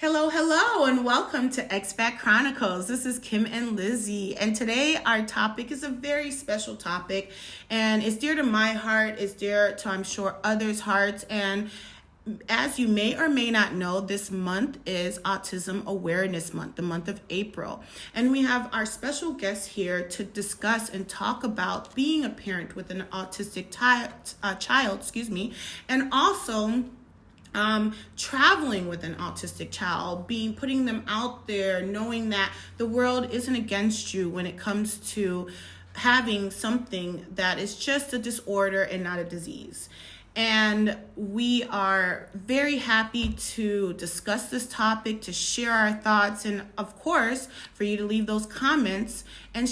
Hello, and welcome to Expat Chronicles. This is Kim and Lizzie, and today our topic is a very special topic, and it's dear to my heart, it's dear to, I'm sure, others' hearts, and as you may or may not know, this month is Autism Awareness Month, the month of April, and we have our special guest here to discuss and talk about being a parent with an autistic child, and also traveling with an autistic child, putting them out there, knowing that the world isn't against you when it comes to having something that is just a disorder and not a disease. And we are very happy to discuss this topic, to share our thoughts, and of course, for you to leave those comments and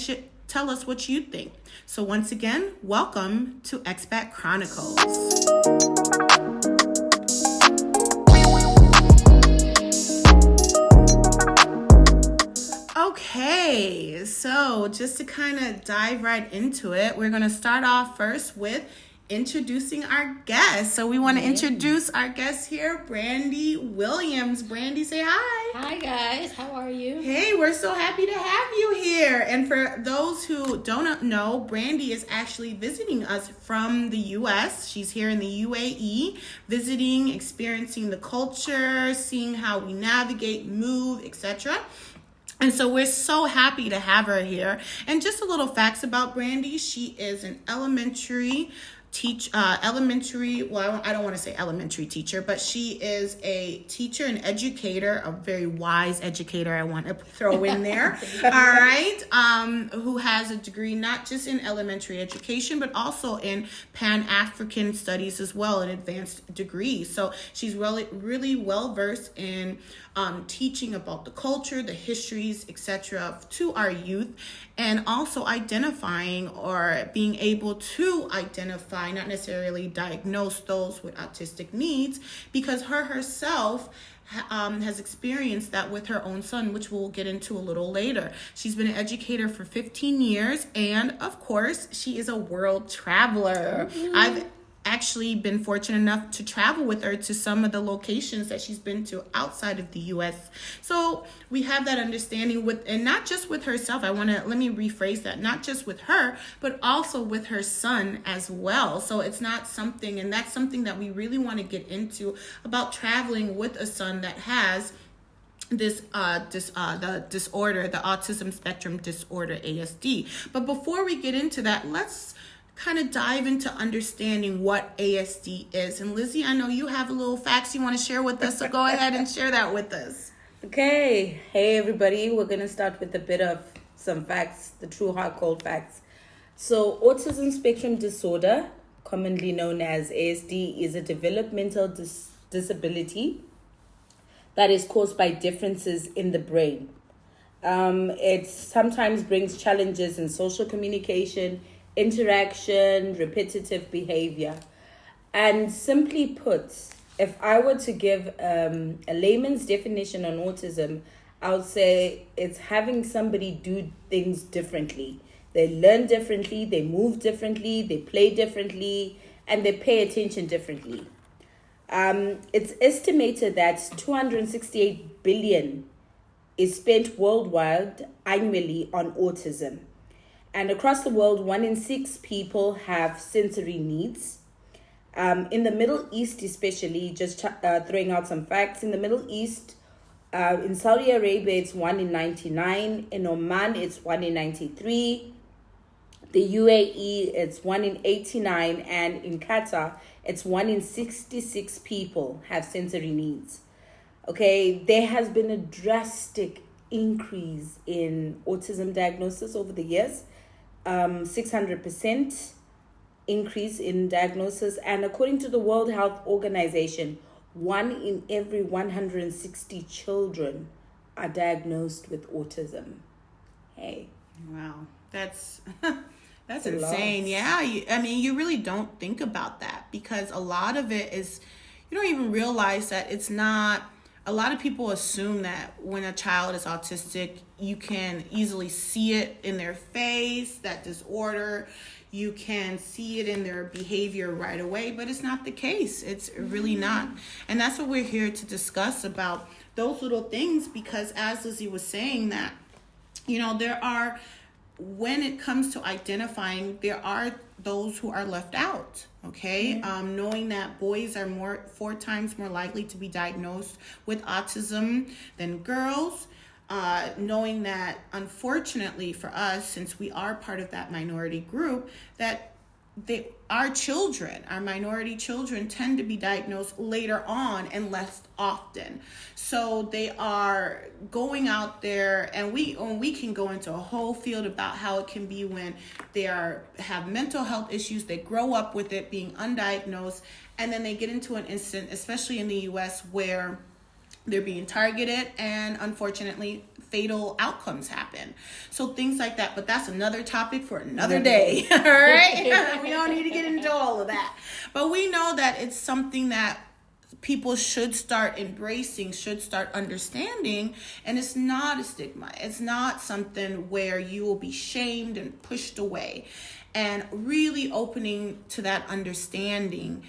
tell us what you think. So once again, welcome to Expat Chronicles. Okay, so just to kind of dive right into it, we're going to start off first with introducing our guest. So we want to introduce our guest here, Brandi Williams. Brandi, say hi. Hi guys, how are you? Hey, we're so happy to have you here. And for those who don't know, Brandi is actually visiting us from the US. She's here in the UAE, visiting, experiencing the culture, seeing how we navigate, move, etc. And so we're so happy to have her here. And just a little facts about Brandi. She is an I don't want to say elementary teacher, but she is a teacher and educator, a very wise educator, I want to throw in there, all right, who has a degree not just in elementary education, but also in Pan-African studies as well, an advanced degree. So she's really well-versed in teaching about the culture, the histories, etc. to our youth, and also identifying or being able to identify, not necessarily diagnose those with autistic needs, because herself has experienced that with her own son, which we'll get into a little later. She's been an educator for 15 years, and of course, she is a world traveler. Mm-hmm. I've actually been fortunate enough to travel with her to some of the locations that she's been to outside of the U.S. So we have that understanding and not just with herself. Let me rephrase that, not just with her, but also with her son as well. So it's not something, and that's something that we really want to get into about traveling with a son that has the disorder, the autism spectrum disorder, ASD. But before we get into that, let's kind of dive into understanding what ASD is. And Lizzie, I know you have a little facts you want to share with us, so go ahead and share that with us. Okay. Hey, everybody. We're going to start with a bit of some facts, the true hard cold facts. So autism spectrum disorder, commonly known as ASD, is a developmental disability that is caused by differences in the brain. It sometimes brings challenges in social communication, interaction, repetitive behavior. And simply put, if I were to give a layman's definition on autism, I would say it's having somebody do things differently. They learn differently, they move differently, they play differently, and they pay attention differently. It's estimated that 268 billion is spent worldwide annually on autism. And across the world, 1 in 6 people have sensory needs. In the Middle East especially, just throwing out some facts, in the Middle East, in Saudi Arabia, it's 1 in 99. In Oman, it's 1 in 93. The UAE, it's 1 in 89. And in Qatar, it's 1 in 66 people have sensory needs. Okay, there has been a drastic increase in autism diagnosis over the years. 600% increase in diagnosis, and according to the World Health Organization, 1 in every 160 children are diagnosed with autism. Hey, wow, that's insane. Yeah, you really don't think about that, because a lot of it is, you don't even realize that it's not. A lot of people assume that when a child is autistic, you can easily see it in their face, that disorder. you can see it in their behavior right away, but it's not the case. It's really not. And that's what we're here to discuss about those little things, because as Lizzie was saying that, there are, when it comes to identifying, there are those who are left out. Okay. Knowing that boys are 4 times more likely to be diagnosed with autism than girls. Knowing that, unfortunately for us, since we are part of that minority group, that our minority children tend to be diagnosed later on and less often. So they are going out there, and we can go into a whole field about how it can be when they have mental health issues, they grow up with it being undiagnosed, and then they get into an instant, especially in the US, where they're being targeted, and unfortunately fatal outcomes happen. So things like that, but that's another topic for another day. All right. We don't need to get into all of that, but we know that it's something that people should start embracing, should start understanding, and it's not a stigma. It's not something where you will be shamed and pushed away, and really opening to that understanding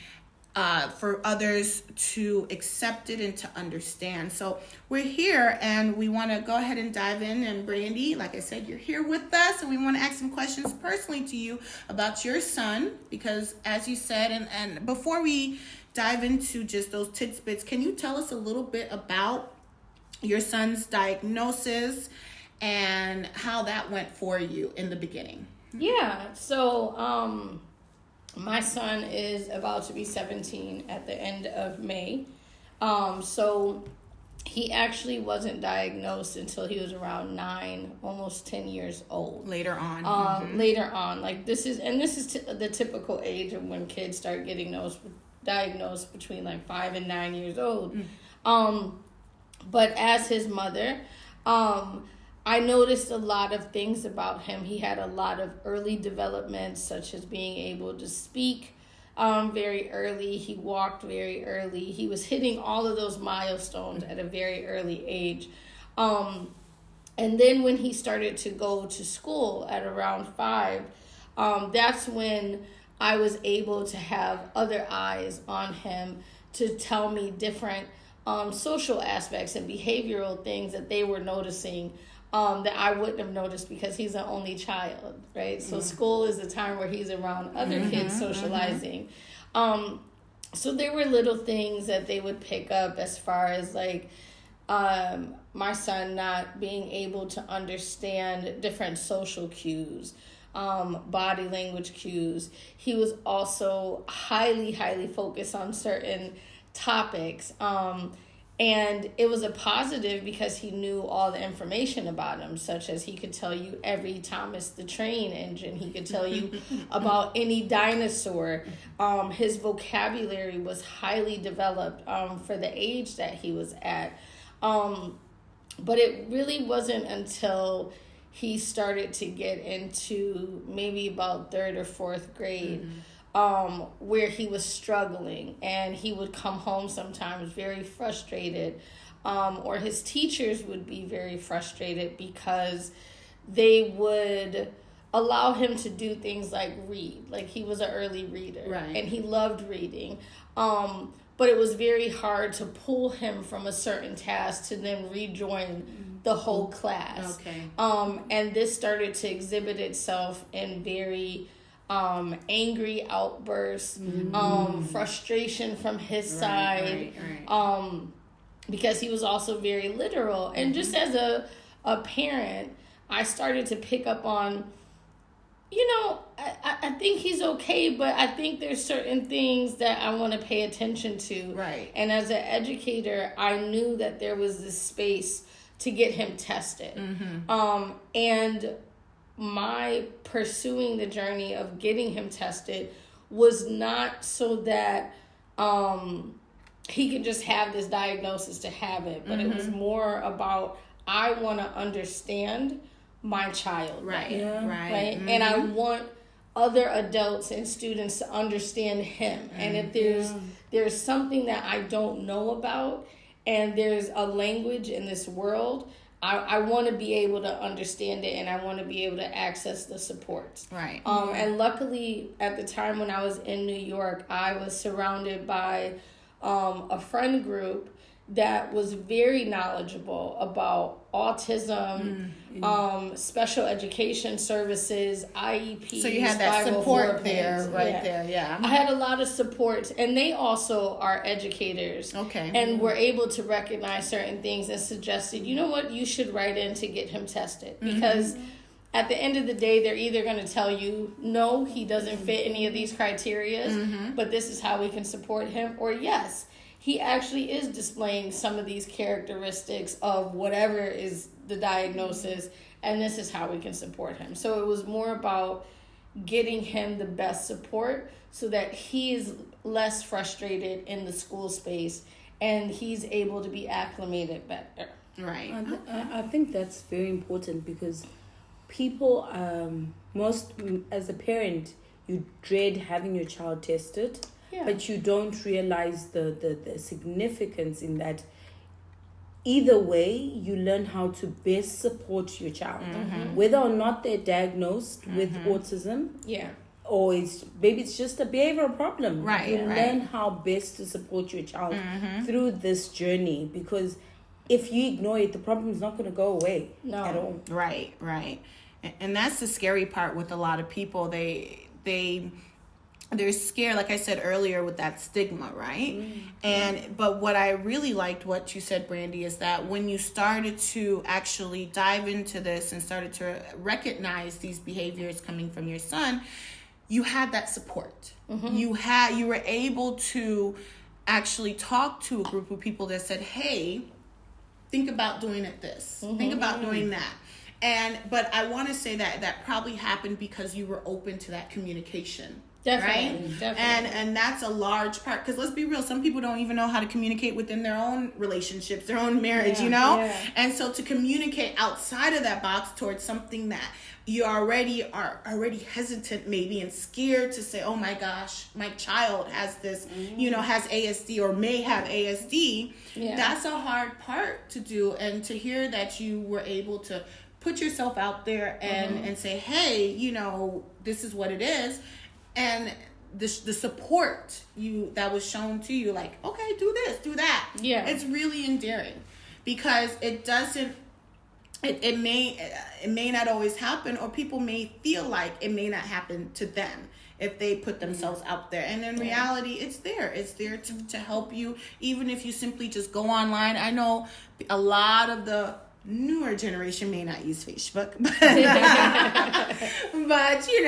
for others to accept it and to understand. So we're here, and we want to go ahead and dive in. And Brandi, like I said, you're here with us, and we want to ask some questions personally to you about your son, because as you said, and before we dive into just those tidbits, can you tell us a little bit about your son's diagnosis and how that went for you in the beginning? Yeah, so my son is about to be 17 at the end of May. So he actually wasn't diagnosed until he was around 9, almost 10 years old. Later on. Later on. This is the typical age of when kids start getting diagnosed between 5 and 9 years old. But as his mother, I noticed a lot of things about him. He had a lot of early developments, such as being able to speak very early. He walked very early. He was hitting all of those milestones at a very early age. And then when he started to go to school at around 5, that's when I was able to have other eyes on him to tell me different social aspects and behavioral things that they were noticing that I wouldn't have noticed, because he's an only child, right? So school is the time where he's around other kids socializing. So there were little things that they would pick up, as far as my son not being able to understand different social cues, body language cues. He was also highly, highly focused on certain topics. And it was a positive, because he knew all the information about him, such as he could tell you every Thomas the Train engine. He could tell you about any dinosaur. His vocabulary was highly developed for the age that he was at. But it really wasn't until he started to get into maybe about 3rd or 4th grade where he was struggling, and he would come home sometimes very frustrated, or his teachers would be very frustrated, because they would allow him to do things like read. He was an early reader, right, and he loved reading. But it was very hard to pull him from a certain task to then rejoin the whole class. Okay. And this started to exhibit itself in very angry outbursts, frustration from his side, right. Because he was also very literal. And just as a parent, I started to pick up on, I think he's okay, but I think there's certain things that I want to pay attention to. Right. And as an educator, I knew that there was this space to get him tested. And my pursuing the journey of getting him tested was not so that he could just have this diagnosis to have it, but it was more about, I want to understand my child. Right. And I want other adults and students to understand him. And if there's something that I don't know about, and there's a language in this world, I want to be able to understand it, and I want to be able to access the supports. Right. And luckily, at the time when I was in New York, I was surrounded by a friend group that was very knowledgeable about autism, special education services, IEPs. So you had that support there, there, yeah. I had a lot of support, and they also are educators. Okay. And were able to recognize certain things and suggested, you know what, you should write in to get him tested. Because at the end of the day, they're either going to tell you, no, he doesn't fit any of these criteria, but this is how we can support him, or yes, he actually is displaying some of these characteristics of whatever is the diagnosis, and this is how we can support him. So it was more about getting him the best support so that he is less frustrated in the school space and he's able to be acclimated better. Right. I think that's very important, because people, as a parent, you dread having your child tested. Yeah. But you don't realize the significance in that. Either way, you learn how to best support your child. Whether or not they're diagnosed with autism, or maybe it's just a behavioral problem. Right. You learn how best to support your child through this journey, because if you ignore it, the problem is not going to go away at all. Right. And that's the scary part with a lot of people. They're scared, like I said earlier, with that stigma, right? But what I really liked what you said, Brandi, is that when you started to actually dive into this and started to recognize these behaviors coming from your son, you had that support. You were able to actually talk to a group of people that said, hey, think about doing it this. Think about doing that. But I want to say that probably happened because you were open to that communication. Definitely, right? definitely. And that's a large part, because let's be real, some people don't even know how to communicate within their own relationships, their own marriage, you know? Yeah. And so to communicate outside of that box towards something that you are already hesitant maybe and scared to say, oh my gosh, my child has this, has ASD or may have ASD, that's a hard part to do. And to hear that you were able to put yourself out there and say, hey, this is what it is. And the support that was shown to you, like, okay, do this, do that. Yeah. It's really endearing, because it may not always happen, or people may feel like it may not happen to them if they put themselves out there. And in reality, it's there. It's there to help you, even if you simply just go online. I know a lot of the newer generation may not use Facebook, but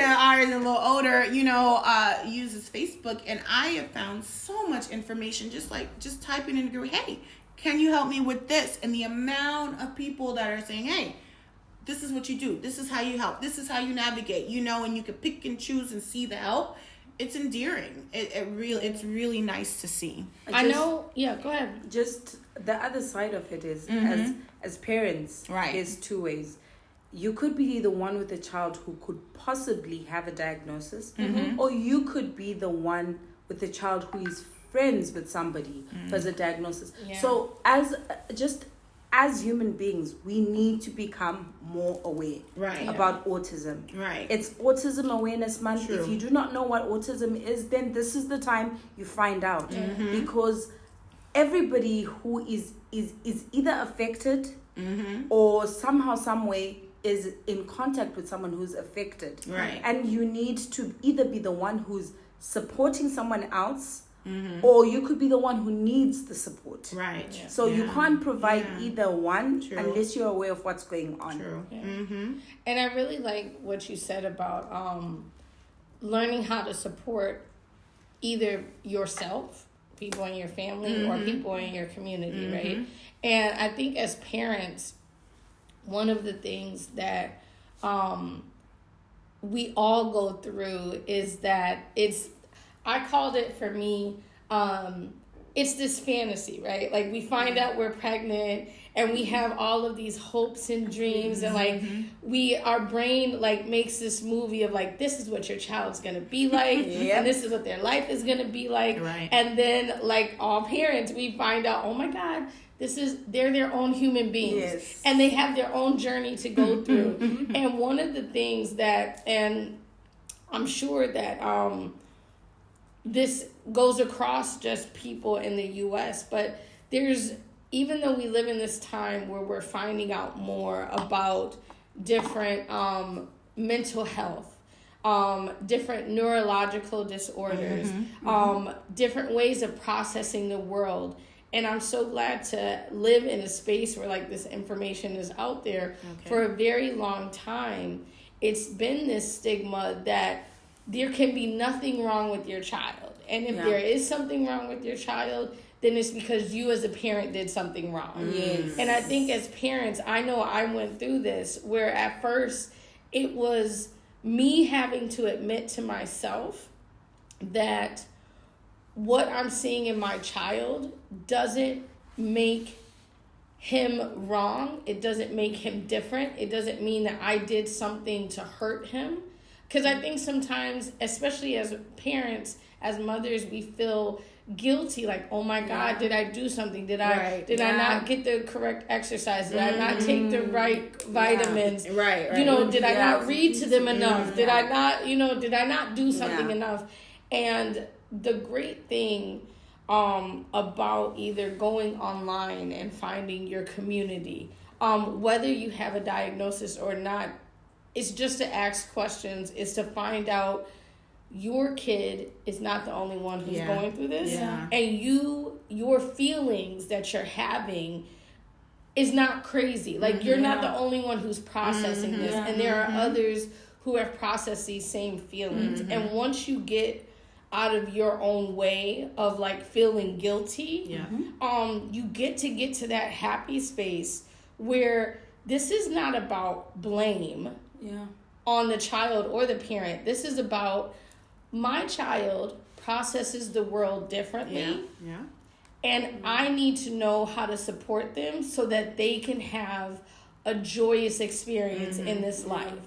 ours a little older, uses Facebook. And I have found so much information, just typing in the group, hey, can you help me with this? And the amount of people that are saying, hey, this is what you do, this is how you help, this is how you navigate, and you can pick and choose and see the help. It's endearing. It's really nice to see. Go ahead. Just the other side of it is, as parents, there's two ways. You could be the one with a child who could possibly have a diagnosis, or you could be the one with a child who is friends with somebody who has a diagnosis. Yeah. So as human beings, we need to become more aware about autism. Right. It's Autism Awareness Month. True. If you do not know what autism is, then this is the time you find out. Because everybody who is either affected or somehow, some way is in contact with someone who's affected. Right. And you need to either be the one who's supporting someone else, or you could be the one who needs the support. Right. Yeah. So you can't provide either one True. unless you're aware of what's going on. True. Yeah. And I really like what you said about learning how to support either yourself, people in your family, or people in your community, right? And I think as parents, one of the things that we all go through is that I called it for me, it's this fantasy, right? Like, we find out we're pregnant and we have all of these hopes and dreams, and our brain makes this movie of this is what your child's gonna be like, and this is what their life is gonna be like. Right. And then all parents, we find out, oh my God, they're their own human beings, and they have their own journey to go through. And one of the things that, and I'm sure that this goes across just people in the U.S., but even though we live in this time where we're finding out more about different mental health, different neurological disorders, different ways of processing the world. And I'm so glad to live in a space where like this information is out there. For a very long time. It's been this stigma that there can be nothing wrong with your child. And if there is something wrong with your child, then it's because you as a parent did something wrong. And I think as parents, I know I went through this where at first it was me having to admit to myself that what I'm seeing in my child doesn't make him wrong. It doesn't make him different. It doesn't mean that I did something to hurt him. Because I think sometimes, especially as parents, as mothers, we feel guilty, like, oh my God, did I do something? Did I not get the correct exercise? Did I not take the right vitamins? Did I not read to them enough? Did I not do something enough? And the great thing about either going online and finding your community, whether you have a diagnosis or not, it's just to ask questions, is to find out your kid is not the only one who's going through this. And your feelings that you're having is not crazy. Like, you're not the only one who's processing this. And there are others who have processed these same feelings. And once you get out of your own way of like feeling guilty, you get to that happy space where this is not about blame on the child or the parent. This is about my child processes the world differently. And I need to know how to support them so that they can have a joyous experience in this life.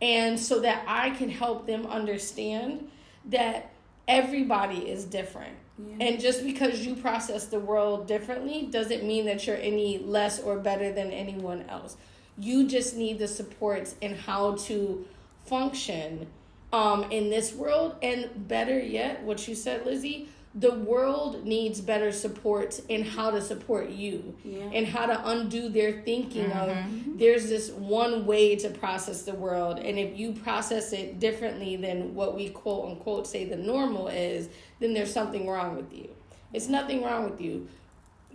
And so that I can help them understand that everybody is different. And just because you process the world differently doesn't mean that you're any less or better than anyone else. You just need the supports in how to function in this world. And better yet, what you said, Lizzie, the world needs better supports in how to support you and how to undo their thinking of there's this one way to process the world, and if you process it differently than what we quote unquote say the normal is, then there's something wrong with you. It's nothing wrong with you.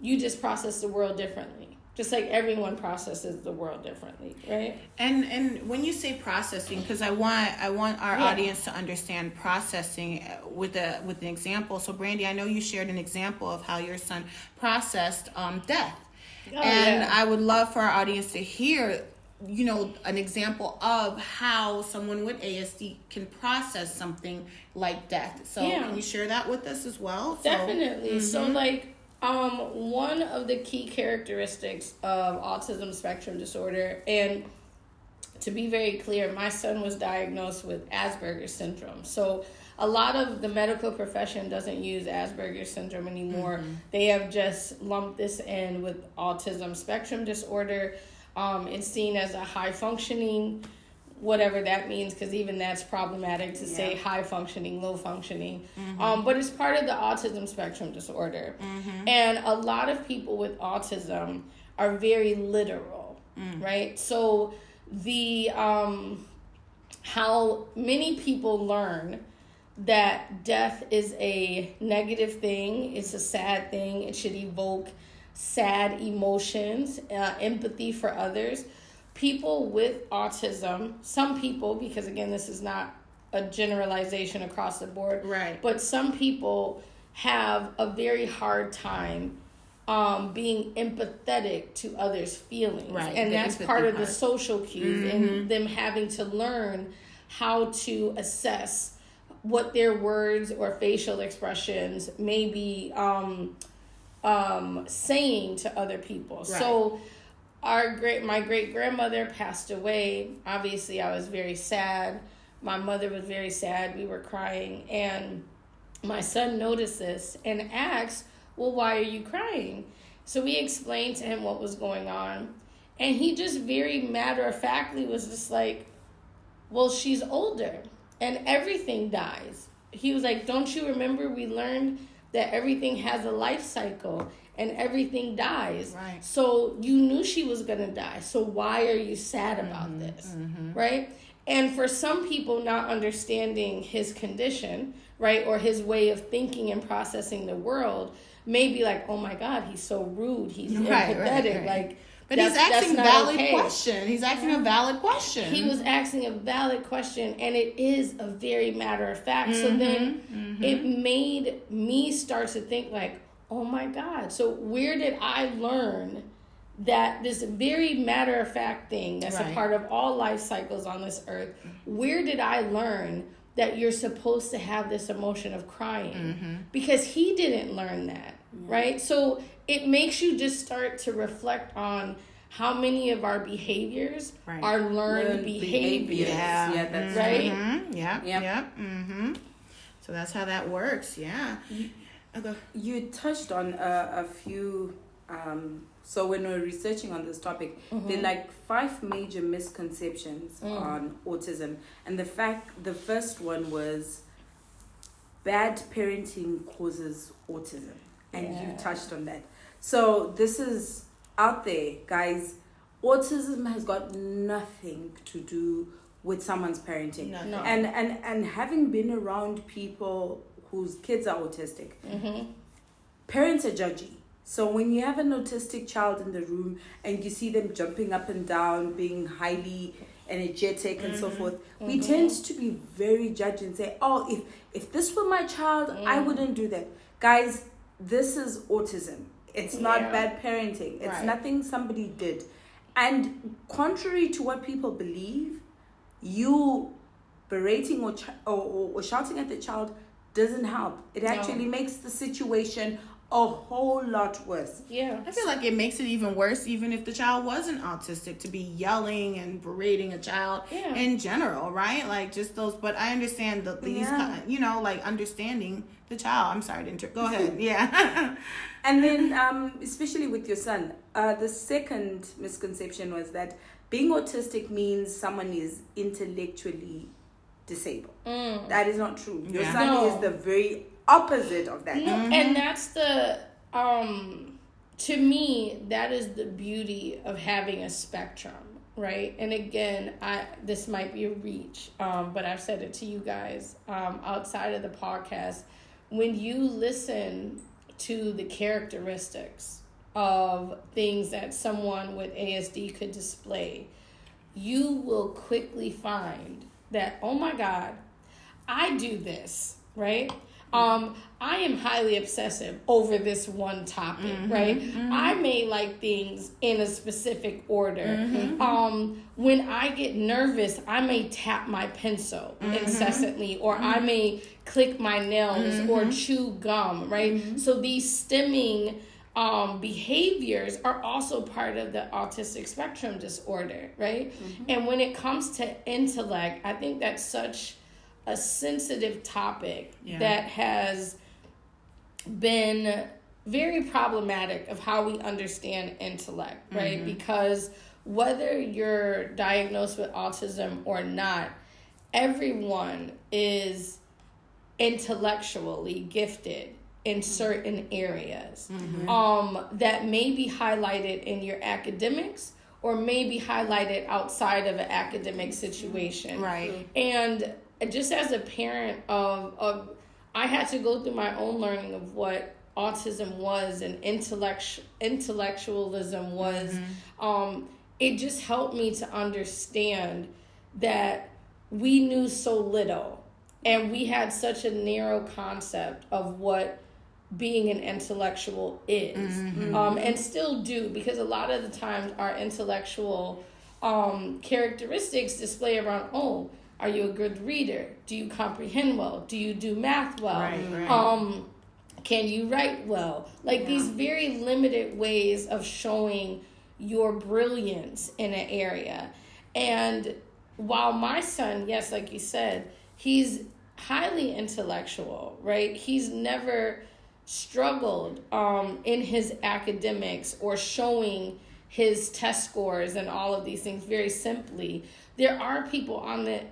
You just process the world differently. Just like everyone processes the world differently, right? And when you say processing, because I want our audience to understand processing with an example. So Brandi, I know you shared an example of how your son processed death, I would love for our audience to hear, an example of how someone with ASD can process something like death. So can you share that with us as well? Definitely. So like. One of the key characteristics of autism spectrum disorder, and to be very clear, my son was diagnosed with Asperger syndrome. So a lot of the medical profession doesn't use Asperger syndrome anymore. They have just lumped this in with autism spectrum disorder. It's seen as a high functioning, whatever that means, because even that's problematic to say high functioning, low functioning. But it's part of the autism spectrum disorder. And a lot of people with autism are very literal, right? So the how many people learn that death is a negative thing, it's a sad thing, it should evoke sad emotions, empathy for others. People with autism, some people, because again, this is not a generalization across the board, right? But some people have a very hard time being empathetic to others' feelings, right? And that's part of the social cues and them having to learn how to assess what their words or facial expressions may be saying to other people. Right. So my great grandmother passed away. Obviously, I was very sad. My mother was very sad. We were crying, and my son noticed this and asked, "Well, why are you crying?" So we explained to him what was going on. And he just very matter-of-factly was just like, well, she's older and everything dies. He was like, don't you remember we learned that everything has a life cycle and everything dies? Right. So you knew she was going to die. So why are you sad about this? Right? And for some people not understanding his condition, right, or his way of thinking and processing the world, may be like, oh my God, he's so rude. He's empathetic. Like, but he's asking valid question. He's asking a valid question. He was asking a valid question, and it is a very matter of fact. So then it made me start to think like, oh my God. So where did I learn that this very matter of fact thing that's a part of all life cycles on this earth, where did I learn that you're supposed to have this emotion of crying? Because he didn't learn that, right? So it makes you just start to reflect on how many of our behaviors are learned behaviors. Yeah, that's right. So that's how that works. Yeah. You touched on a few. So when we're researching on this topic, there are like 5 major misconceptions on autism, and the first one was bad parenting causes autism, and you touched on that. So this is out there, guys. Autism has got nothing to do with someone's parenting. No. And having been around people whose kids are autistic, parents are judgy. So when you have an autistic child in the room and you see them jumping up and down, being highly energetic and so forth, we tend to be very judgy and say, oh, if this were my child, I wouldn't do that. Guys, this is autism. It's not bad parenting. It's nothing somebody did. And contrary to what people believe, you berating or shouting at the child doesn't help. It actually makes the situation a whole lot worse. Yeah. I feel like it makes it even worse even if the child wasn't autistic, to be yelling and berating a child in general, right? Like just those, but I understand these, like understanding the child. I'm sorry to go ahead. Yeah. And then, especially with your son, the second misconception was that being autistic means someone is intellectually disabled. That is not true. Your son is the very opposite of that. No, and that's the to me, that is the beauty of having a spectrum, right? And again, this might be a reach, but I've said it to you guys outside of the podcast. When you listen to the characteristics of things that someone with ASD could display, you will quickly find that, oh my God, I do this, right? I am highly obsessive over this one topic, right? I may like things in a specific order. When I get nervous, I may tap my pencil incessantly, or I may click my nails or chew gum, right? So these stemming behaviors are also part of the autistic spectrum disorder, right? And when it comes to intellect, I think that's such a sensitive topic that has been very problematic of how we understand intellect, right? Because whether you're diagnosed with autism or not, everyone is intellectually gifted in certain areas that may be highlighted in your academics or may be highlighted outside of an academic situation. Right. And just as a parent of I had to go through my own learning of what autism was and intellectualism was. It just helped me to understand that we knew so little and we had such a narrow concept of what being an intellectual is, and still do, because a lot of the times our intellectual characteristics display around, are you a good reader? Do you comprehend well? Do you do math well? Right. Can you write well? Like these very limited ways of showing your brilliance in an area. And while my son, yes, like you said, he's highly intellectual, right? He's never struggled in his academics or showing his test scores and all of these things very simply, there are people on the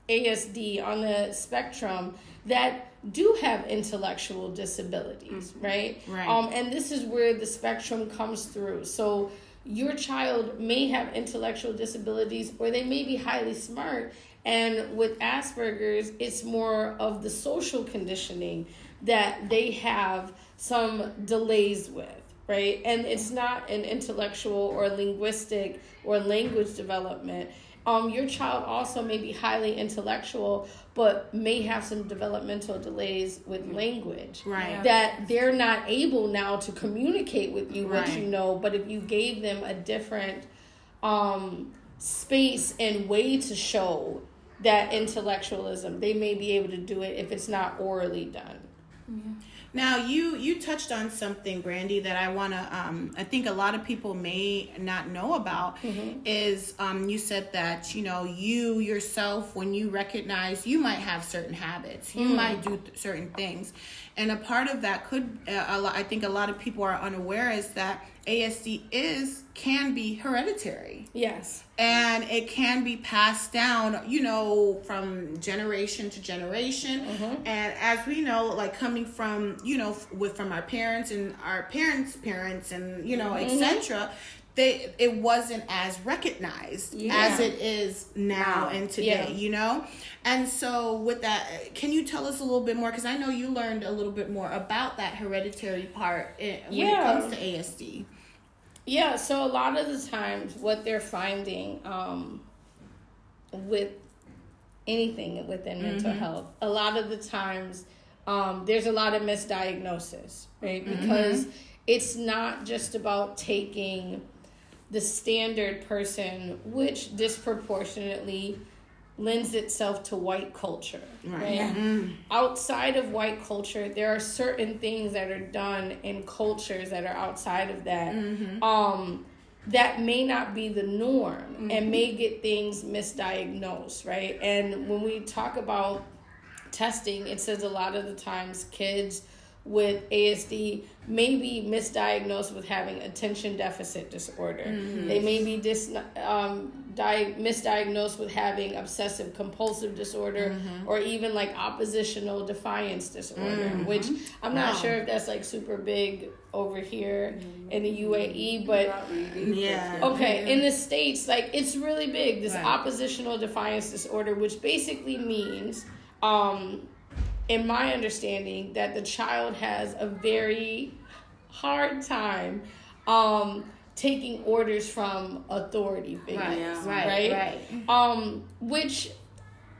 ASD, on the spectrum, that do have intellectual disabilities, right? Right. And this is where the spectrum comes through. So your child may have intellectual disabilities, or they may be highly smart. And with Asperger's, it's more of the social conditioning that they have some delays with, right? And it's not an intellectual or linguistic or language development. Your child also may be highly intellectual, but may have some developmental delays with language. Right. That they're not able now to communicate with you what Right. you know, but if you gave them a different space and way to show that intellectualism, they may be able to do it if it's not orally done. Now, you touched on something, Brandi, that I want to, I think a lot of people may not know about, is you said that, you know, you yourself, when you recognize you might have certain habits, you might do certain things. And a part of that could, I think a lot of people are unaware, is that ASD can be hereditary. Yes. And it can be passed down, you know, from generation to generation. And as we know, like coming from, you know, from our parents and our parents' parents and, you know, etc., it wasn't as recognized as it is now and today, you know? And so with that, can you tell us a little bit more? Because I know you learned a little bit more about that hereditary part when it comes to ASD. Yeah, so a lot of the times what they're finding with anything within mental health, a lot of the times there's a lot of misdiagnosis, right? Because it's not just about taking the standard person, which disproportionately lends itself to white culture, right? Outside of white culture, there are certain things that are done in cultures that are outside of that that may not be the norm and may get things misdiagnosed, right? And when we talk about testing, it says a lot of the times kids with ASD may be misdiagnosed with having attention deficit disorder. They may be misdiagnosed with having obsessive compulsive disorder or even like oppositional defiance disorder, which I'm not sure if that's like super big over here in the UAE, but in the States, like it's really big, this oppositional defiance disorder, which basically means in my understanding, that the child has a very hard time taking orders from authority figures, right? Which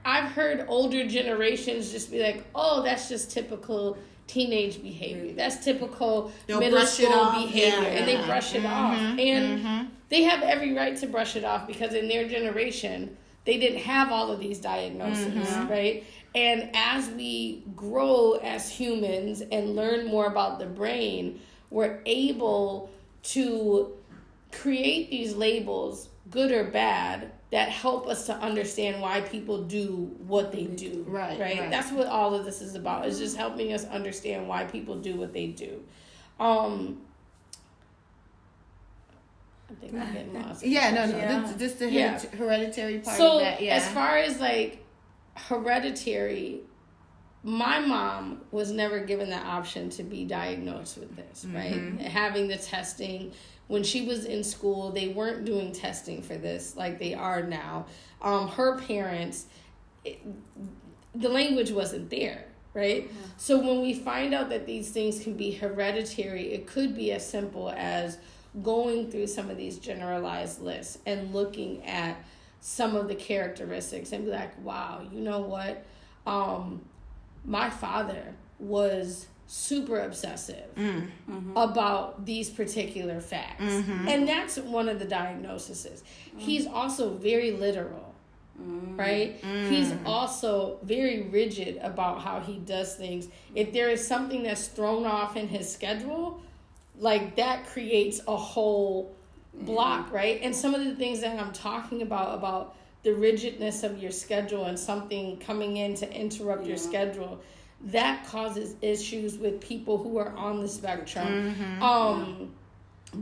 I've heard older generations just be like, oh, that's just typical teenage behavior. That's typical middle school behavior. And they brush it off. And they have every right to brush it off because in their generation, they didn't have all of these diagnoses, right? And as we grow as humans and learn more about the brain, we're able to create these labels, good or bad, that help us to understand why people do what they do. Right? That's what all of this is about. It's just helping us understand why people do what they do. I think I'm getting lost. This the hereditary part so of that. As far as like hereditary, my mom was never given the option to be diagnosed with this, right? Having the testing. When she was in school, they weren't doing testing for this like they are now. Her parents, the language wasn't there, right? So when we find out that these things can be hereditary, it could be as simple as going through some of these generalized lists and looking at some of the characteristics and be like, wow, you know what? My father was super obsessive about these particular facts. And that's one of the diagnoses. He's also very literal, right? He's also very rigid about how he does things. If there is something that's thrown off in his schedule, like that creates a whole block, right? And some of the things that I'm talking about the rigidness of your schedule and something coming in to interrupt your schedule, that causes issues with people who are on the spectrum.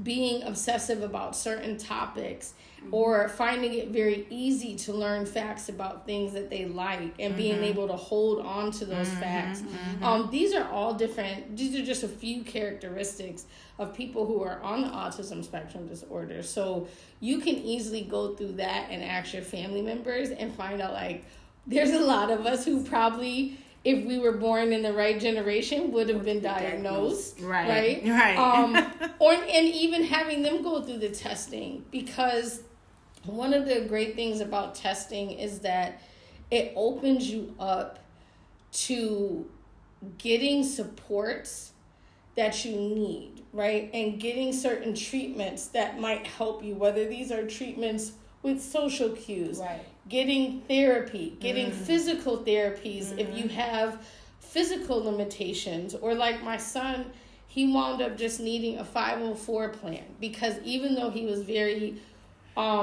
Being obsessive about certain topics, or finding it very easy to learn facts about things that they like, and being able to hold on to those facts. These are all different. These are just a few characteristics of people who are on the autism spectrum disorder. So you can easily go through that and ask your family members and find out, like, there's a lot of us who probably, if we were born in the right generation, would have been diagnosed. Right. And even having them go through the testing, because one of the great things about testing is that it opens you up to getting supports that you need, right? And getting certain treatments that might help you, whether these are treatments with social cues, getting therapy, getting physical therapies if you have physical limitations, or like my son, he wound up just needing a 504 plan, because even though he was very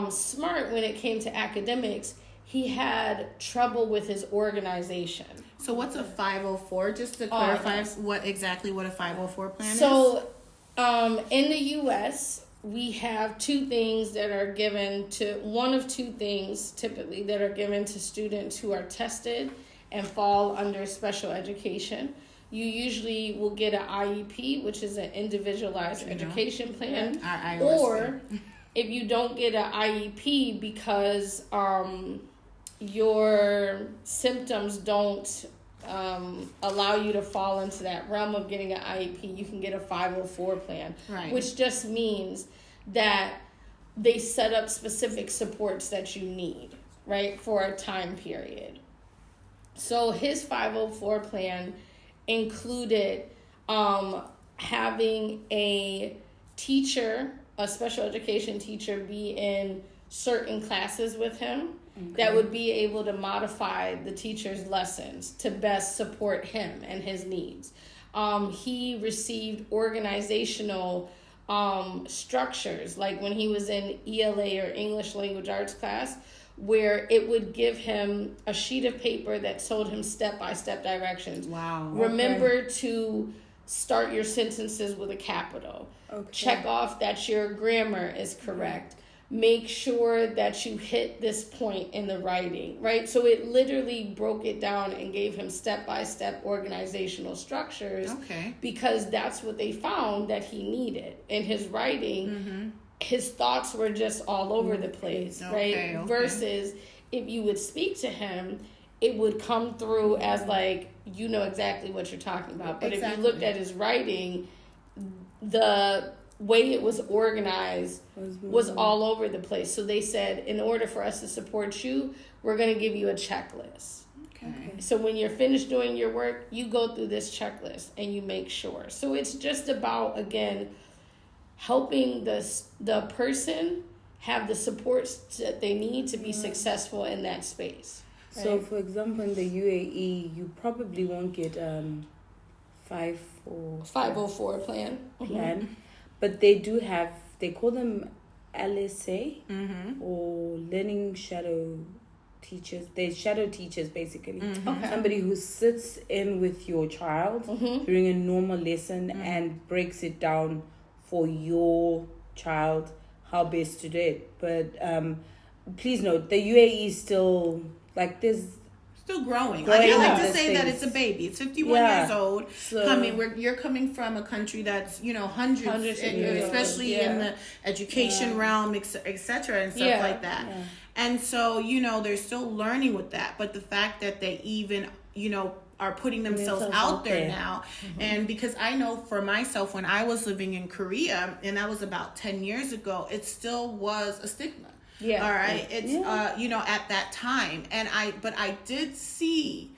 smart when it came to academics, he had trouble with his organization. So what's a 504? Just to clarify, what a 504 plan is? So in the U.S., we have two things that are given to, one of two things typically that are given to students who are tested and fall under special education. You usually will get an IEP, which is an individualized education plan, or if you don't get an IEP because your symptoms don't allow you to fall into that realm of getting an IEP, you can get a 504 plan, which just means that they set up specific supports that you need, right, for a time period. So his 504 plan included having a teacher, a special education teacher, be in certain classes with him that would be able to modify the teacher's lessons to best support him and his needs. He received organizational structures, like when he was in ELA or English Language Arts class, where it would give him a sheet of paper that told him step-by-step directions. Remember to start your sentences with a capital. Check off that your grammar is correct. Make sure that you hit this point in the writing, right? So it literally broke it down and gave him step-by-step organizational structures, because that's what they found that he needed. In his writing, his thoughts were just all over the place, right? Versus if you would speak to him, it would come through as like, you know exactly what you're talking about. But if you looked at his writing, the way it was organized was all over the place. So they said, in order for us to support you, we're going to give you a checklist. So when you're finished doing your work, you go through this checklist and you make sure. So it's just about, again, helping the person have the supports that they need to be successful in that space. Right? So, for example, in the UAE, you probably won't get 504 plan. But they do have, they call them LSA or learning shadow teachers. They're shadow teachers, basically. Somebody who sits in with your child during a normal lesson and breaks it down for your child how best to do it. But please note, the UAE is still, like, there's still growing. I like to say that it's a baby. It's 51 years old. So, you're coming from a country that's, hundreds especially in the education realm, etc. and stuff like that. And so, they're still learning with that. But the fact that they even, are putting themselves out there now. And because I know for myself, when I was living in Korea, and that was about 10 years ago, it still was a stigma. All right. It's, at that time. But I did see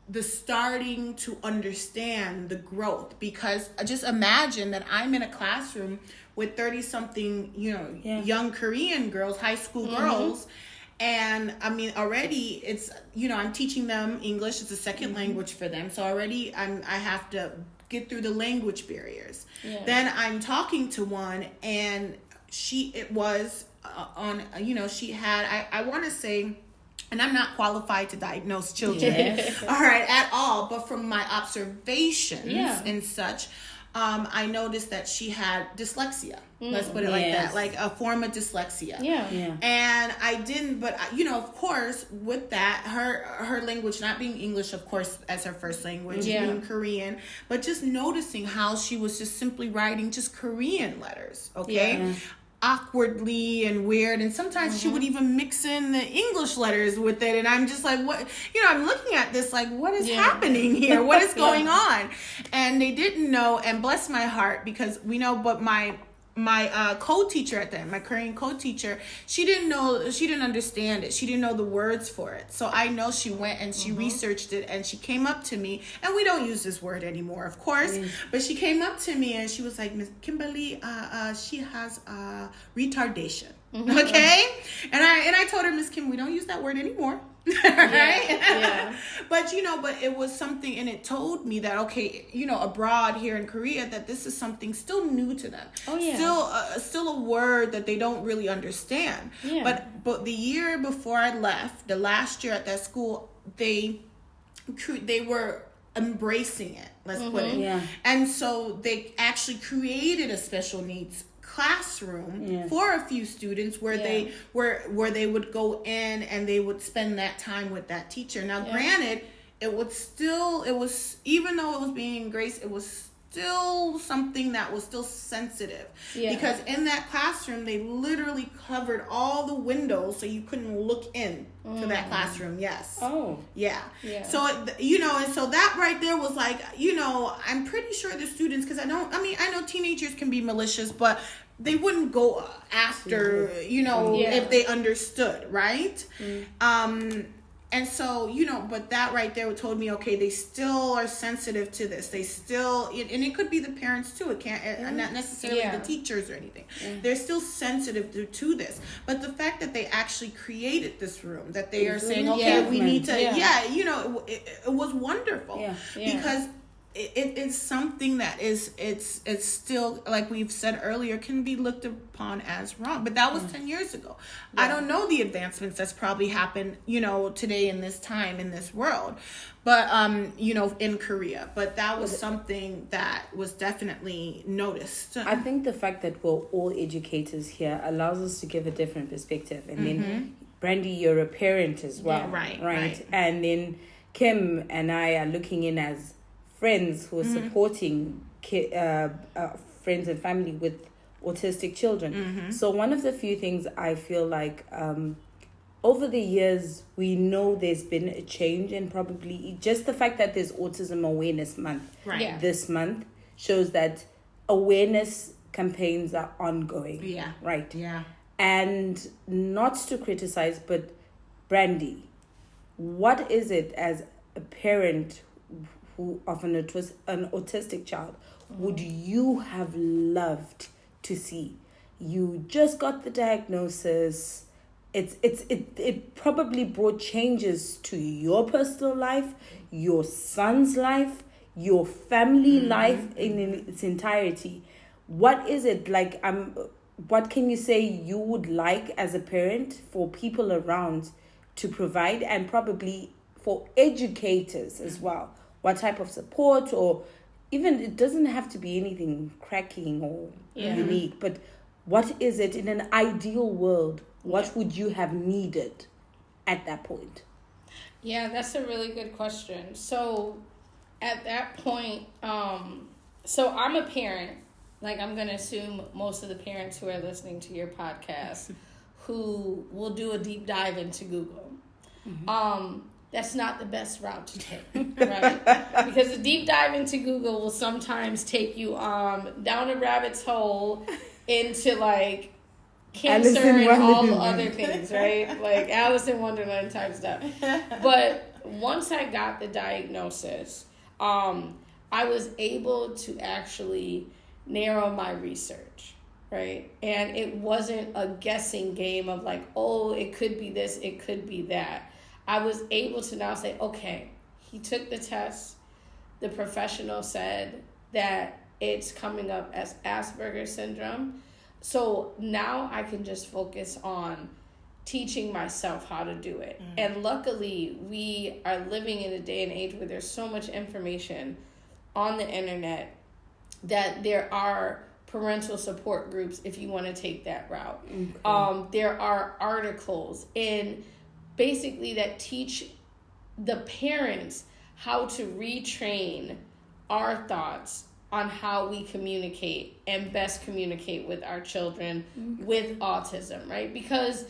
the starting to understand the growth, because just imagine that I'm in a classroom with 30 something, young Korean girls, high school girls. And I mean, already it's, I'm teaching them English. It's a second language for them. So already I have to get through the language barriers. Then I'm talking to one, and she had, I want to say and I'm not qualified to diagnose children, all right, at all, but from my observations and such, I noticed that she had dyslexia. Let's put it like that, like a form of dyslexia. And I didn't, but of course, with that, her language not being English, of course, as her first language, being Korean, but just noticing how she was just simply writing just Korean letters, awkwardly and weird, and sometimes she would even mix in the English letters with it, and I'm just like, what, I'm looking at this like, what is happening here? What is going on? And they didn't know, and bless my heart, because we know, but my co-teacher at that, my Korean co-teacher, she didn't understand it. She didn't know the words for it. So I know she went and she researched it, and she came up to me, and we don't use this word anymore, of course, but she came up to me and she was like, Miss Kimberly, she has retardation. Okay? And I told her, Miss Kim, we don't use that word anymore. Right? But but it was something, and it told me that abroad here in Korea, that this is something still new to them. Still a word that they don't really understand. But the year before I left, the last year at that school, they were embracing it, let's put it. And so they actually created a special needs classroom for a few students where they would go in and they would spend that time with that teacher. Now granted, it was even though it was being embraced, it was still something that was still sensitive, because in that classroom they literally covered all the windows so you couldn't look in to that classroom. So and so that right there was like, I'm pretty sure the students, because I know teenagers can be malicious, but they wouldn't go after, if they understood, right? And so, but that right there told me, okay, they still are sensitive to this. They still, and it could be the parents too. It can't, not necessarily the teachers or anything. They're still sensitive to this. But the fact that they actually created this room, that they are saying, okay, we need to, it was wonderful. Because it's something that it's still, like we've said earlier, can be looked upon as wrong, but that was 10 years ago. I don't know the advancements that's probably happened today in this time in this world, but in Korea, but that was something that was definitely noticed. I think the fact that we're all educators here allows us to give a different perspective, and then Brandi, you're a parent as well, right? And then Kim and I are looking in as friends who are supporting friends and family with autistic children. So one of the few things I feel like over the years, we know there's been a change, and probably just the fact that there's Autism Awareness Month this month shows that awareness campaigns are ongoing. And not to criticize, but Brandi, what is it as a parent who of an autistic child would you have loved to see? You just got the diagnosis. It probably brought changes to your personal life, your son's life, your family life in its entirety. What is it like? What can you say you would like as a parent for people around to provide, and probably for educators as well? What type of support, or even, it doesn't have to be anything cracking or unique, but what is it in an ideal world? What would you have needed at that point? Yeah, that's a really good question. So at that point, so I'm a parent. Like, I'm going to assume most of the parents who are listening to your podcast who will do a deep dive into Google. That's not the best route to take, right? Because the deep dive into Google will sometimes take you down a rabbit's hole into like cancer and all the other things, right? Like Alice in Wonderland type stuff. But once I got the diagnosis, I was able to actually narrow my research, right? And it wasn't a guessing game of like, oh, it could be this, it could be that. I was able to now say, okay, he took the test. The professional said that it's coming up as Asperger syndrome. So now I can just focus on teaching myself how to do it. And luckily, we are living in a day and age where there's so much information on the internet that there are parental support groups if you want to take that route. There are articles and basically that teach the parents how to retrain our thoughts on how we communicate and best communicate with our children with autism, right? Because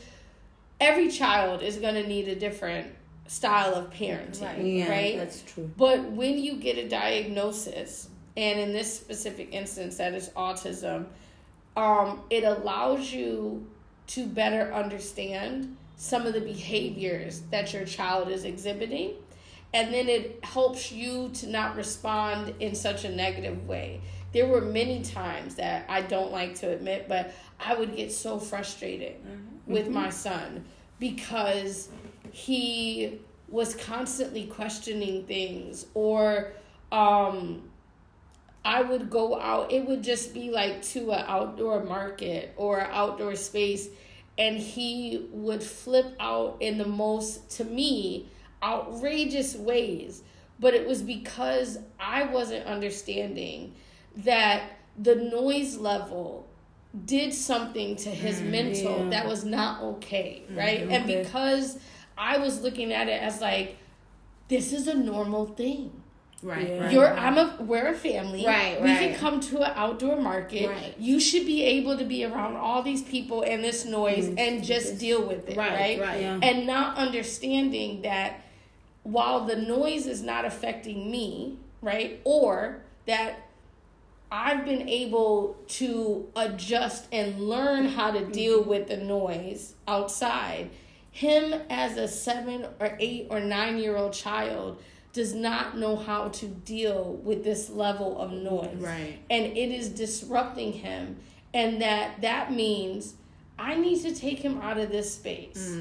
every child is going to need a different style of parenting, right? That's true. But when you get a diagnosis, and in this specific instance that is autism, it allows you to better understand some of the behaviors that your child is exhibiting. And then it helps you to not respond in such a negative way. There were many times that I don't like to admit, but I would get so frustrated with my son because he was constantly questioning things, or I would go out, it would just be like to an outdoor market or an outdoor space, and he would flip out in the most, to me, outrageous ways. But it was because I wasn't understanding that the noise level did something to his mental that was not okay, right? And because I was looking at it as like, this is a normal thing. Right. We're a family. We can come to an outdoor market. You should be able to be around all these people and this noise and just deal with it, right? Yeah. And not understanding that while the noise is not affecting me, right? Or that I've been able to adjust and learn how to deal with the noise outside. Him as a 7 or 8 or 9-year-old child does not know how to deal with this level of noise. Right. And it is disrupting him. And that means I need to take him out of this space.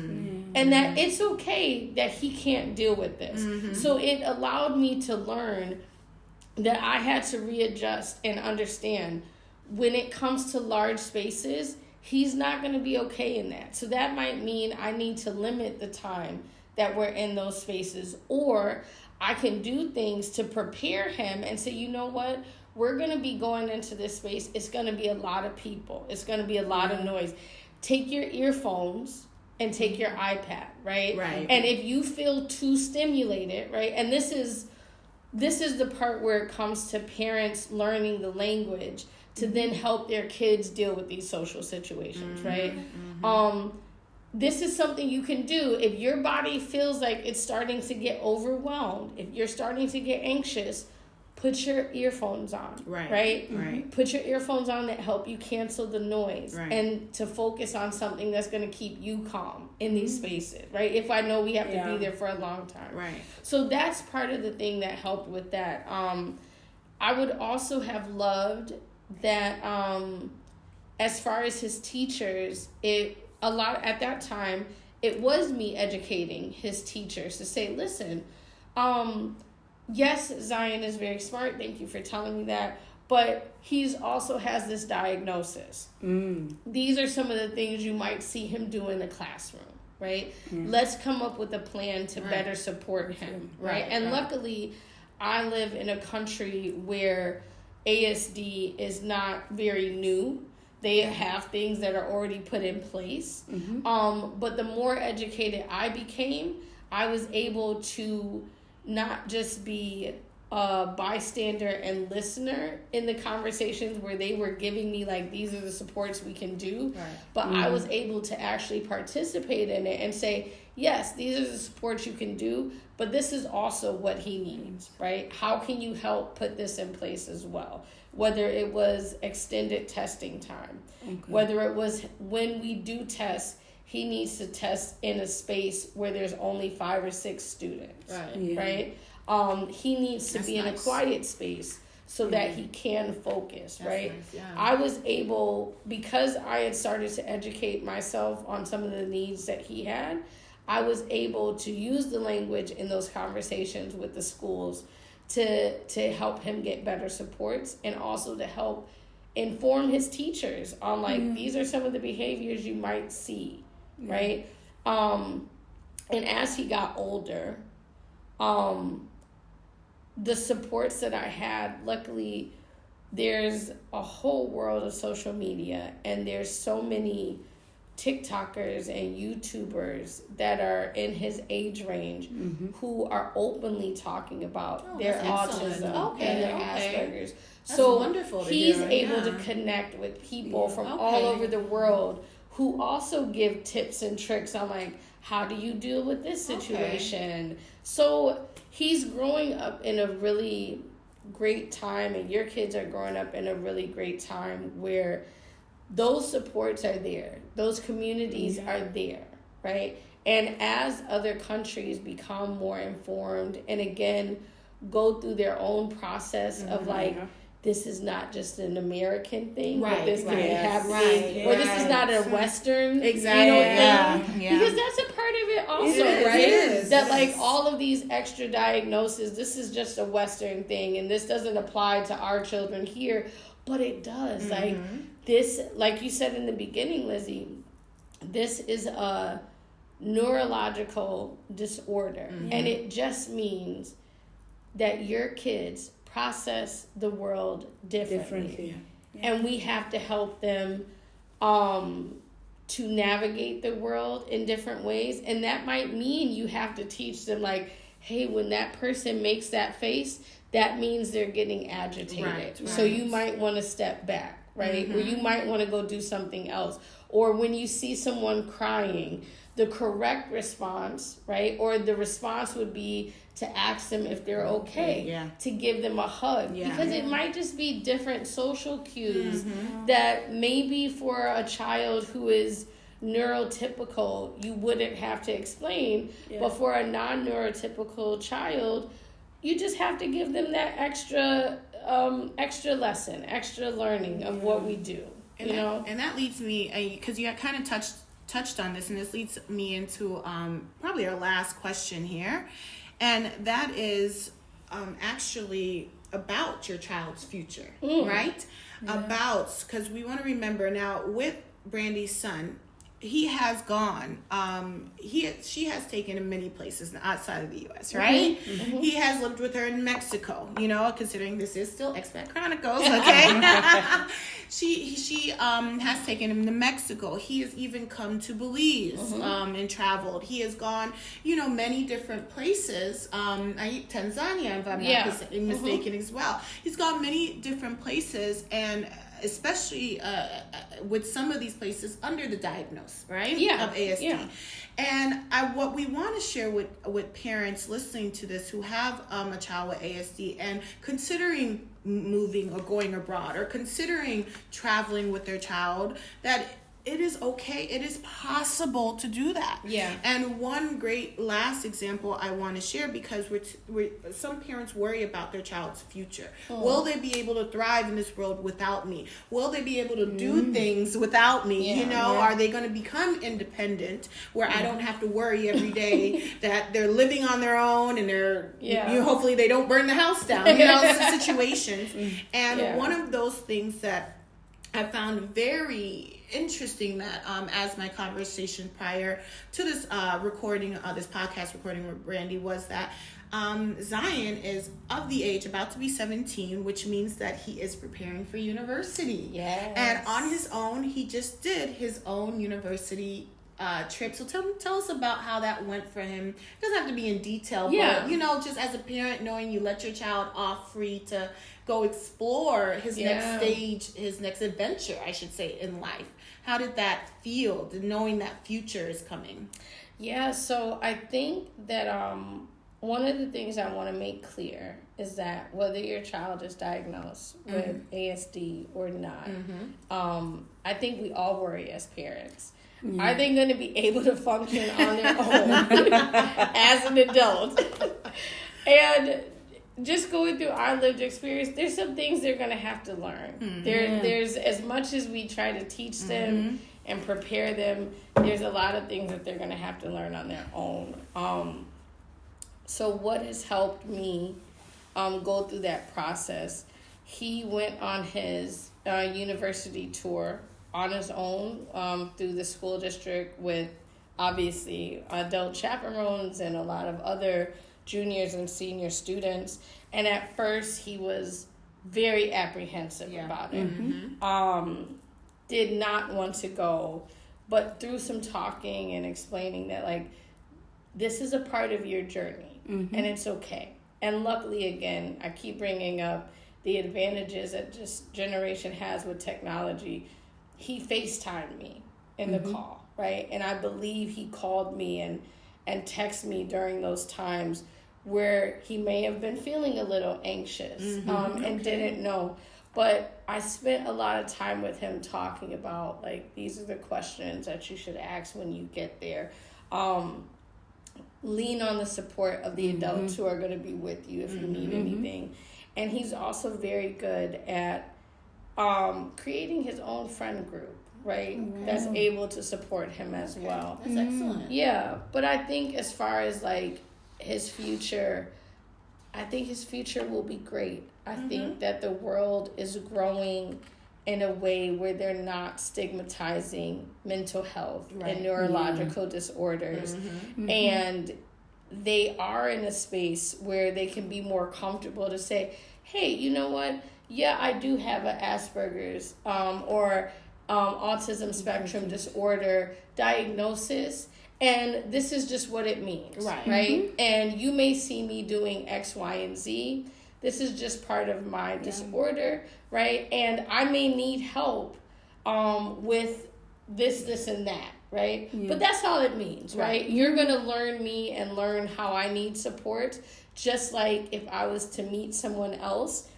And that it's okay that he can't deal with this. So it allowed me to learn that I had to readjust and understand when it comes to large spaces, he's not going to be okay in that. So that might mean I need to limit the time that we're in those spaces, or I can do things to prepare him and say, you know what, we're going to be going into this space. It's going to be a lot of people. It's going to be a lot of noise. Take your earphones and take your iPad, right? And if you feel too stimulated, right? And this is the part where it comes to parents learning the language to then help their kids deal with these social situations, right? This is something you can do if your body feels like it's starting to get overwhelmed. If you're starting to get anxious, put your earphones on, right? Put your earphones on that help you cancel the noise and to focus on something that's going to keep you calm in these spaces, right? If I know we have to be there for a long time. So that's part of the thing that helped with that. I would also have loved that as far as his teachers, at that time, it was me educating his teachers to say, listen, yes, Zion is very smart. Thank you for telling me that. But he's also has this diagnosis. These are some of the things you might see him do in the classroom, right? Let's come up with a plan to better support him, right? And luckily, I live in a country where ASD is not very new. They have things that are already put in place. But the more educated I became, I was able to not just be a bystander and listener in the conversations where they were giving me like, these are the supports we can do. But I was able to actually participate in it and say, yes, these are the supports you can do, but this is also what he needs, right? How can you help put this in place as well? Whether it was extended testing time, whether it was when we do test, he needs to test in a space where there's only 5 or 6 students, right? He needs to be in a quiet space so that he can focus, right? I was able, because I had started to educate myself on some of the needs that he had, I was able to use the language in those conversations with the schools to help him get better supports, and also to help inform his teachers on like, these are some of the behaviors you might see, right? And as he got older, the supports that I had, luckily, there's a whole world of social media, and there's so many TikTokers and YouTubers that are in his age range who are openly talking about their autism and their Asperger's. That's so wonderful to he's hear, able to connect with people from all over the world who also give tips and tricks on like, how do you deal with this situation? So he's growing up in a really great time, and your kids are growing up in a really great time where those supports are there. Those communities are there, right? And as other countries become more informed and again go through their own process of like, this is not just an American thing, but this can be happening, or this is not a Western, thing. Because that's a part of it also, right? That like all of these extra diagnoses, this is just a Western thing, and this doesn't apply to our children here, but it does. Like this, like you said in the beginning, Lizzie, this is a neurological disorder, and it just means that your kids process the world differently. And we have to help them to navigate the world in different ways. And that might mean you have to teach them like, hey, when that person makes that face, that means they're getting agitated. So you might want to step back, right? Or you might want to go do something else. Or when you see someone crying, the correct response, right? Or the response would be to ask them if they're okay, to give them a hug. Because it might just be different social cues that maybe for a child who is neurotypical, you wouldn't have to explain. But for a non-neurotypical child, you just have to give them that extra lesson, extra learning of what we do. And that leads me, because you kind of touched on this, and this leads me into probably our last question here, and that is actually about your child's future, right? Because we want to remember now with Brandi's son, he has gone. She has taken him many places outside of the U.S., right? He has lived with her in Mexico. Considering this is still Expat Chronicles, okay? She has taken him to Mexico. He has even come to Belize and traveled. He has gone, many different places. Tanzania, if I'm not mistaken, as well. He's gone many different places, and especially with some of these places under the diagnosis, right? Of ASD. And what we want to share with parents listening to this who have a child with ASD and considering moving or going abroad or considering traveling with their child, that it is okay. It is possible to do that. And one great last example I want to share, because some parents worry about their child's future. Will they be able to thrive in this world without me? Will they be able to do things without me? Are they going to become independent where I don't have to worry every day that they're living on their own and they're hopefully they don't burn the house down, situations. And one of those things that I found very interesting, that as my conversation prior to this this podcast recording with Brandi, was that Zion is of the age about to be 17, which means that he is preparing for university. And on his own, he just did his own university trip. So tell us about how that went for him. It doesn't have to be in detail, but just as a parent, knowing you let your child off free to go explore his next stage, his next adventure, I should say, in life. How did that feel, knowing that future is coming? So I think that one of the things I want to make clear is that whether your child is diagnosed with ASD or not, I think we all worry as parents. Are they going to be able to function on their own as an adult? And just going through our lived experience, there's some things they're going to have to learn. There's, as much as we try to teach them and prepare them, there's a lot of things that they're going to have to learn on their own. So what has helped me go through that process? He went on his university tour on his own through the school district with obviously adult chaperones and a lot of other juniors and senior students. And at first he was very apprehensive about it. Did not want to go, but through some talking and explaining that, like, this is a part of your journey and it's okay. And luckily, again, I keep bringing up the advantages that this generation has with technology. He FaceTimed me in the call, right? And I believe he called me and texted me during those times where he may have been feeling a little anxious and didn't know. But I spent a lot of time with him talking about, like, these are the questions that you should ask when you get there. Lean on the support of the adults who are going to be with you if you need anything. And he's also very good at creating his own friend group, right? That's able to support him as well. That's excellent. Yeah, but I think as far as, like, his future, I think his future will be great. I think that the world is growing in a way where they're not stigmatizing mental health and neurological disorders. And they are in a space where they can be more comfortable to say, hey, you know what? Yeah, I do have an Asperger's or autism spectrum disorder diagnosis. And this is just what it means, right? And you may see me doing X, Y, and Z. This is just part of my disorder, right? And I may need help with this, and that, right? But that's all it means, right? You're going to learn me and learn how I need support, just like if I was to meet someone else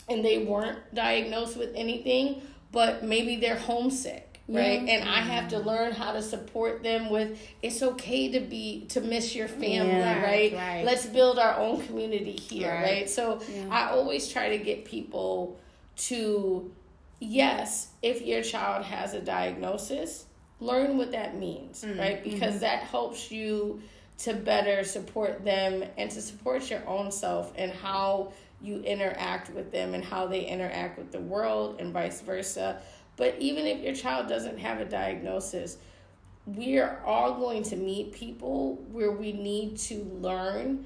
and they weren't diagnosed with anything, but maybe they're homesick. Right. And I have to learn how to support them with, it's okay to miss your family, right? Let's build our own community here, right? So I always try to get people to, yes, if your child has a diagnosis, learn what that means, right? Because that helps you to better support them and to support your own self and how you interact with them and how they interact with the world and vice versa. But even if your child doesn't have a diagnosis, we are all going to meet people where we need to learn,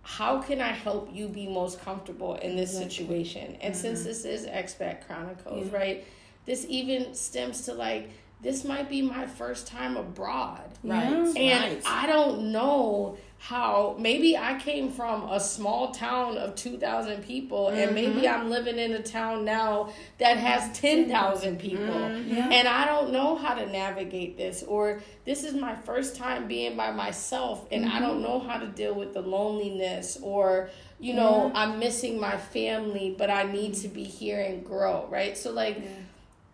how can I help you be most comfortable in this situation? And since this is Expat Chronicles, right, this even stems to, like, this might be my first time abroad. And I don't know how, maybe I came from a small town of 2,000 people and maybe I'm living in a town now that has 10,000 people. And I don't know how to navigate this, or this is my first time being by myself and I don't know how to deal with the loneliness, or, you know, I'm missing my family, but I need to be here and grow, right? So, like,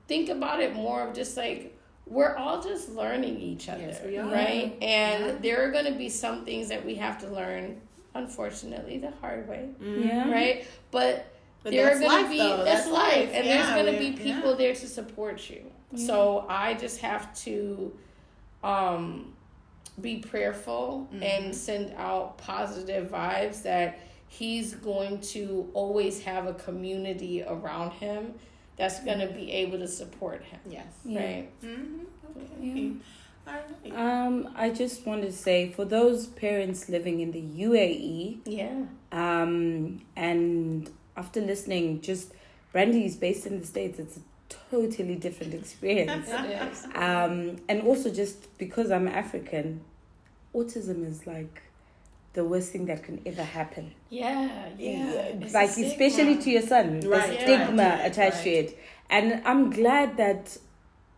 think about it more of just, like, we're all just learning each other, right? And there are going to be some things that we have to learn, unfortunately, the hard way, right? But there are going to be, that's life, and there's going to be people there to support you. So I just have to be prayerful and send out positive vibes that he's going to always have a community around him that's going to be able to support him. Right? Okay. All right. I just want to say, for those parents living in the UAE, and after listening, just Brandi is based in the States, it's a totally different experience. It is. And also, just because I'm African, autism is like the worst thing that can ever happen. It's like, especially to your son, the stigma attached to it. And I'm glad that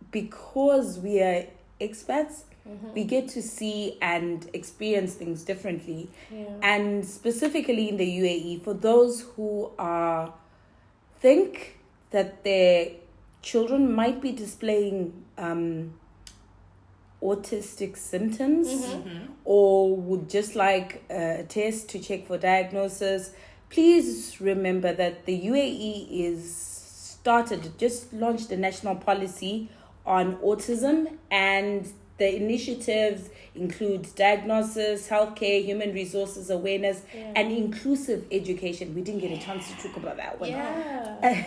because we are expats, we get to see and experience things differently. And specifically in the UAE, for those who think that their children might be displaying autistic symptoms or would just like a test to check for diagnosis, please remember that the UAE just launched a national policy on autism, and the initiatives include diagnosis, healthcare, human resources awareness, and inclusive education. We didn't get a chance to talk about that one.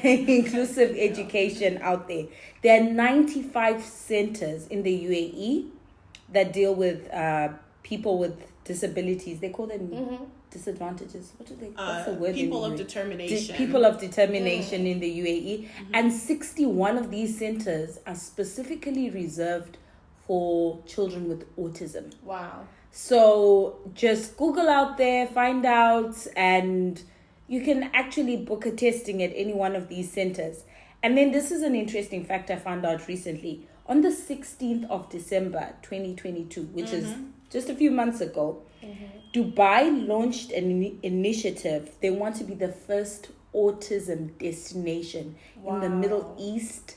Inclusive education out there. There are 95 centers in the UAE that deal with people with disabilities. They call them disadvantages. What do they? What's the word? People of determination. People of determination in the UAE, and 61 of these centers are specifically reserved for children with autism. Wow. So just Google out there, find out, and you can actually book a testing at any one of these centers. And then this is an interesting fact I found out recently. On the 16th of December, 2022, which is just a few months ago, Dubai launched an initiative. They want to be the first autism destination in the Middle East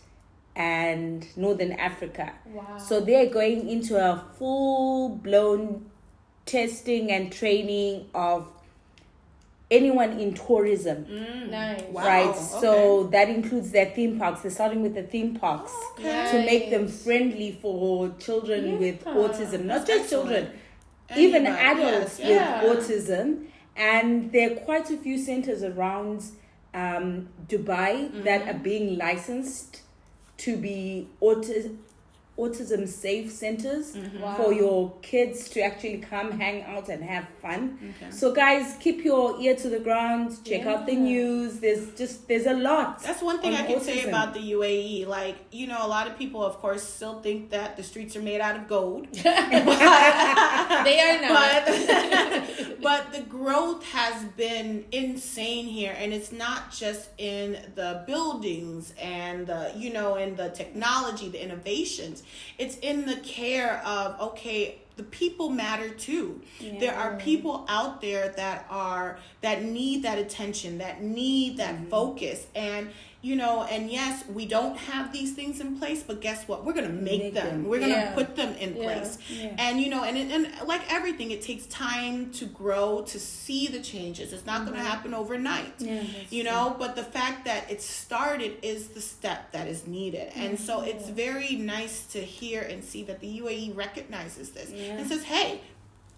and Northern Africa. Wow. So they're going into a full-blown testing and training of anyone in tourism. Nice. Wow. Right, okay. so that includes their theme parks. They're starting with the theme parks to make them friendly for children with autism. Not just children, even adults with autism. And there are quite a few centers around Dubai that are being licensed to be autism safe centers for your kids to actually come hang out and have fun. So guys, keep your ear to the ground, check out the news. There's a lot. That's one thing I can say autism. about the UAE. Like, you know, a lot of people, of course, still think that the streets are made out of gold. They are not. But the growth has been insane here, and it's not just in the buildings and the, you know, and the technology, the innovations. It's in the care of, okay, the people matter too. There are people out there that need that attention, that need that focus. And, you know, and yes, we don't have these things in place, but guess what? We're going to make them. We're going to put them in place. And, you know, and like everything, it takes time to grow, to see the changes. It's not going to happen overnight, you know, but the fact that it started is the step that is needed. And so it's very nice to hear and see that the UAE recognizes this and says, hey,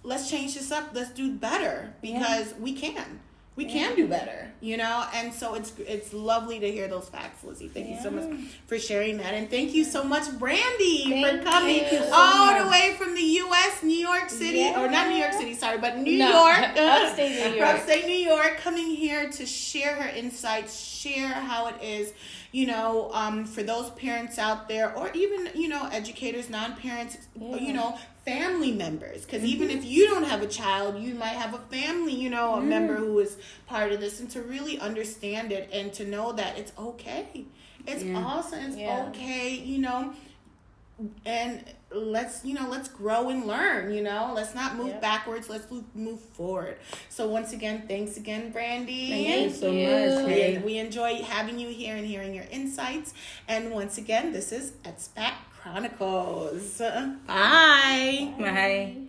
let's change this up. Let's do better, because we can. We can do better, you know, and so it's lovely to hear those facts, Lizzie. Thank you so much for sharing that, and thank you so much, Brandi, for coming all the way from the U.S., New York City, or not New York City, sorry, but New York, upstate New York, upstate New York, coming here to share her insights, share how it is, you know, for those parents out there, or even, you know, educators, non-parents, you know, family members, because even if you don't have a child, you might have a family, you know, a member who is part of this, and to really understand it and to know that it's okay, it's awesome, it's okay, you know, and let's grow and learn, you know, let's not move backwards, let's move forward. So once again, thanks again, Brandi. Thank you so much. And we enjoy having you here and hearing your insights. And once again, this is Expat Chronicles. Bye. Bye.